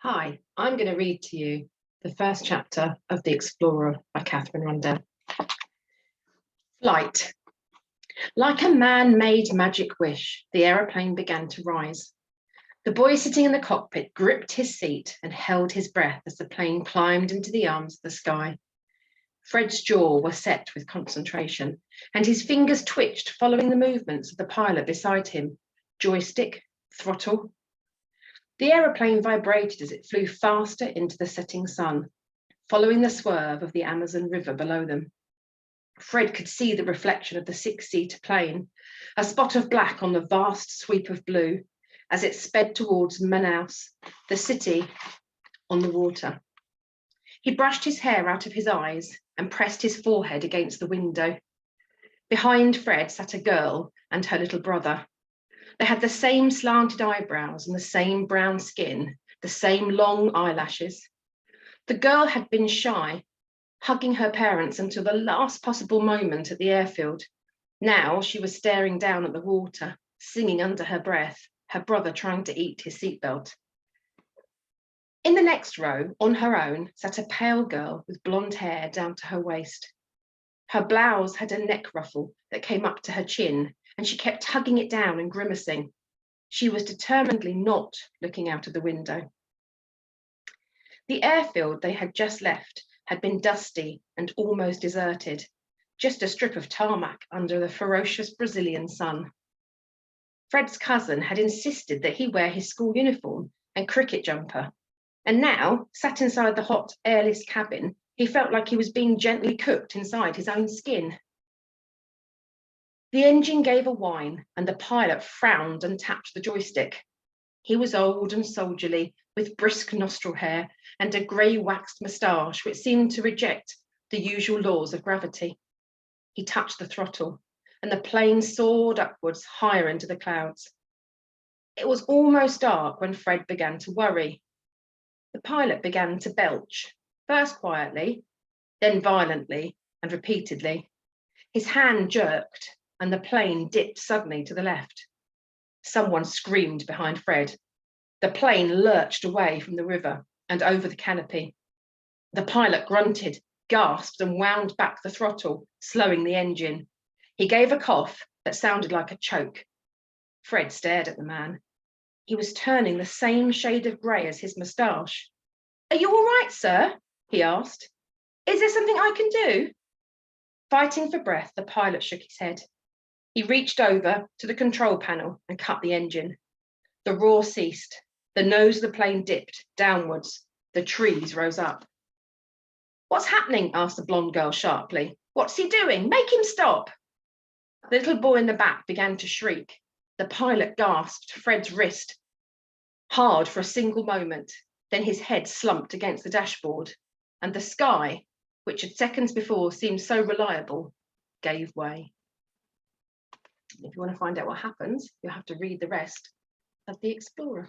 Hi, I'm going to read to you the first chapter of The Explorer by Catherine Rundell. Flight. Like a man-made magic wish, the aeroplane began to rise. The boy sitting in the cockpit gripped his seat and held his breath as the plane climbed into the arms of the sky. Fred's jaw was set with concentration, and his fingers twitched following the movements of the pilot beside him. Joystick, throttle. The aeroplane vibrated as it flew faster into the setting sun, following the swerve of the Amazon River below them. Fred could see the reflection of the six-seater plane, a spot of black on the vast sweep of blue, as it sped towards Manaus, the city on the water. He brushed his hair out of his eyes and pressed his forehead against the window. Behind Fred sat a girl and her little brother. They had the same slanted eyebrows and the same brown skin, the same long eyelashes. The girl had been shy, hugging her parents until the last possible moment at the airfield. Now she was staring down at the water, singing under her breath, her brother trying to eat his seatbelt. In the next row, on her own, sat a pale girl with blonde hair down to her waist. Her blouse had a neck ruffle that came up to her chin, and she kept hugging it down and grimacing. She was determinedly not looking out of the window. The airfield they had just left had been dusty and almost deserted, just a strip of tarmac under the ferocious Brazilian sun. Fred's cousin had insisted that he wear his school uniform and cricket jumper, and now, sat inside the hot, airless cabin, he felt like he was being gently cooked inside his own skin. The engine gave a whine, and the pilot frowned and tapped the joystick. He was old and soldierly, with brisk nostril hair and a grey waxed moustache which seemed to reject the usual laws of gravity. He touched the throttle, and the plane soared upwards higher into the clouds. It was almost dark when Fred began to worry. The pilot began to belch, first quietly, then violently and repeatedly. His hand jerked, and the plane dipped suddenly to the left. Someone screamed behind Fred. The plane lurched away from the river and over the canopy. The pilot grunted, gasped, and wound back the throttle, slowing the engine. He gave a cough that sounded like a choke. Fred stared at the man. He was turning the same shade of grey as his moustache. "Are you all right, sir?" he asked. "Is there something I can do?" Fighting for breath, the pilot shook his head. He reached over to the control panel and cut the engine. The roar ceased. The nose of the plane dipped downwards. The trees rose up. "What's happening?" asked the blonde girl sharply. "What's he doing? Make him stop." The little boy in the back began to shriek. The pilot gasped Fred's wrist hard for a single moment. Then his head slumped against the dashboard, and the sky, which had seconds before seemed so reliable, gave way. If you want to find out what happens, you'll have to read the rest of The Explorer.